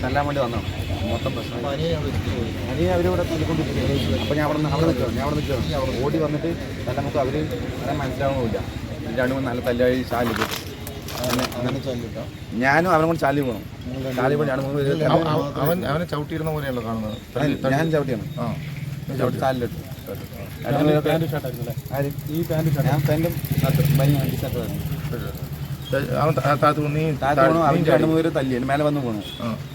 തല്ലാൻ വേണ്ടി വന്നതാണ് മൊത്തം പ്രശ്നം. അനിയെ അവരിവിടെ തല്ലിക്കൊണ്ടിരിക്കുകയാണ്. അപ്പോൾ ഞാൻ അവിടെ നിൽക്കുകയാണ്. ഓടി വന്നിട്ട് നല്ല നമുക്ക് അവർ പറയാൻ മനസ്സിലാവുന്നില്ല. 2-3 നല്ല തല്ലായി ചാലി പോയി. ഞാനും അവനെ കൊണ്ട് ചാലി പോകണം. ചാലി പോയി 2-3 പേര് അവനെ ചവിട്ടിയിരുന്ന പോലെയല്ലോ കാണുന്നത്. ഞാൻ ചവിട്ടിയാണ്. ചവിട്ടി ചാലിലിട്ടു. ഞാൻ പാൻറ്റും താഴത്ത് അവൻ 2-3 പേര് തല്ലി എൻ്റെ മേലെ വന്ന് പോകണം.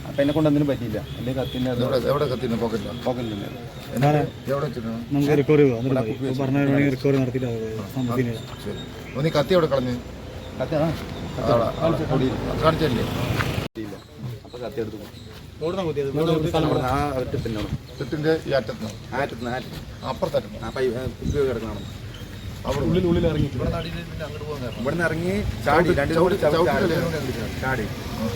അപ്പം എന്നെ കൊണ്ട് ഒന്നിനും പറ്റിയില്ല. എൻ്റെ കത്തിൻ്റെ എവിടെ കത്തിയിരുന്നു? പോക്കറ്റിലുണ്ട്. നമുക്ക് റിക്കവറി നീ കത്തി എവിടെ കളഞ്ഞ് കാണിച്ചല്ലേ? അപ്പോൾ കത്തി എടുത്തു തെറ്റിന്റെ ഈ അറ്റത്ത് അപ്പുറത്തറ്റം കിടക്കണം. അവിടെ ഉള്ളിൽ ഇറങ്ങി ഇവിടെ നിന്ന് ഇറങ്ങി ചാടി 2 ചാടി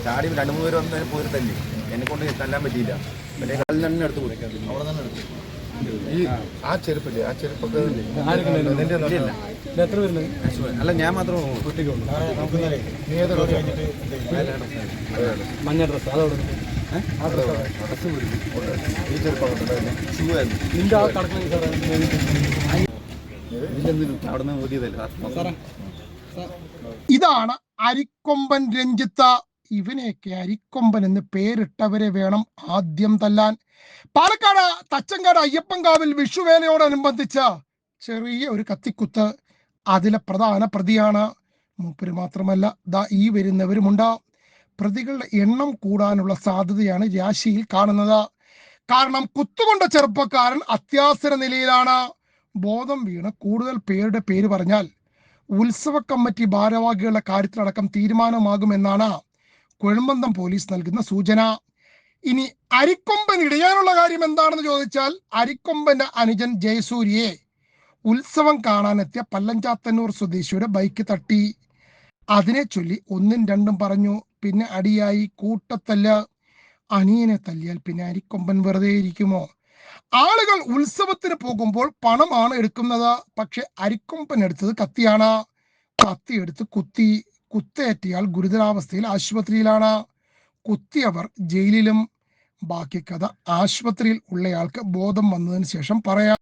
2-3 പേര് വന്ന് പോയി തല്ലി. എന്നെ കൊണ്ട് തല്ലാൻ പറ്റിയില്ല. പിന്നെ കാലിൽ തന്നെ എടുത്ത് പോയി. അവിടെ തന്നെ എടുത്തു. ഈ ആ ചെരുപ്പില്ലേ? ആ ചെരുപ്പൊക്കെ അല്ല ഞാൻ മാത്രമേ മഞ്ഞ ഡ്രസ് അതോടെ ഈ ചെറുപ്പം അവിടെ ഊരിയതല്ലേ. ഇതാണ് അരിക്കൊമ്പൻ രഞ്ജിത്ത്. ഇവനെയൊക്കെ അരിക്കൊമ്പൻ എന്ന് പേരിട്ടവരെ വേണം ആദ്യം തല്ലാൻ. പാലക്കാട് തച്ചങ്കാട് അയ്യപ്പൻകാവിൽ വിഷുവേലയോടനുബന്ധിച്ച് ചെറിയ ഒരു കത്തിക്കുത്ത്. അതിലെ പ്രധാന പ്രതിയാണ്. മൂപ്പര് മാത്രമല്ല, ദാ ഈ വരുന്നവരുമുണ്ട്. പ്രതികളുടെ എണ്ണം കൂടാനുള്ള സാധ്യതയാണ് രാശിയിൽ കാണുന്നത്. കാരണം കുത്തുകൊണ്ട ചെറുപ്പക്കാരൻ അത്യാസര നിലയിലാണ്. ബോധം വീണ് കൂടുതൽ പേരുടെ പേര് പറഞ്ഞാൽ ഉത്സവ കമ്മിറ്റി ഭാരവാഹികളുടെ കാര്യത്തിലടക്കം തീരുമാനമാകുമെന്നാണ് കുഴൽമന്ദം പോലീസ് നൽകുന്ന സൂചന. ഇനി അരിക്കൊമ്പൻ ഇടയാനുള്ള കാര്യം എന്താണെന്ന് ചോദിച്ചാൽ, അരിക്കൊമ്പന്റെ അനുജൻ ജയസൂര്യയെ ഉത്സവം കാണാനെത്തിയ പല്ലഞ്ചാത്തന്നൂർ സ്വദേശിയുടെ ബൈക്ക് തട്ടി. അതിനെ ചൊല്ലി 1ഉം 2ഉം പറഞ്ഞു. പിന്നെ അടിയായി, കൂട്ടത്തല്ല്. അനിയനെ തല്ലിയാൽ പിന്നെ അരിക്കൊമ്പൻ വെറുതെ ഇരിക്കുമോ? ആളുകൾ ഉത്സവത്തിന് പോകുമ്പോൾ പണമാണ് എടുക്കുന്നത്. പക്ഷെ അരിക്കൊമ്പൻ എടുത്തത് കത്തിയാണ്. കത്തിയെടുത്ത് കുത്തി. കുത്തേറ്റയാൾ ഗുരുതരാവസ്ഥയിൽ ആശുപത്രിയിലാണ്. കുത്തിയവർ ജയിലിലും. ബാക്കി കഥ ആശുപത്രിയിൽ ഉള്ളയാൾക്ക് ബോധം വന്നതിന് ശേഷം പറയാം.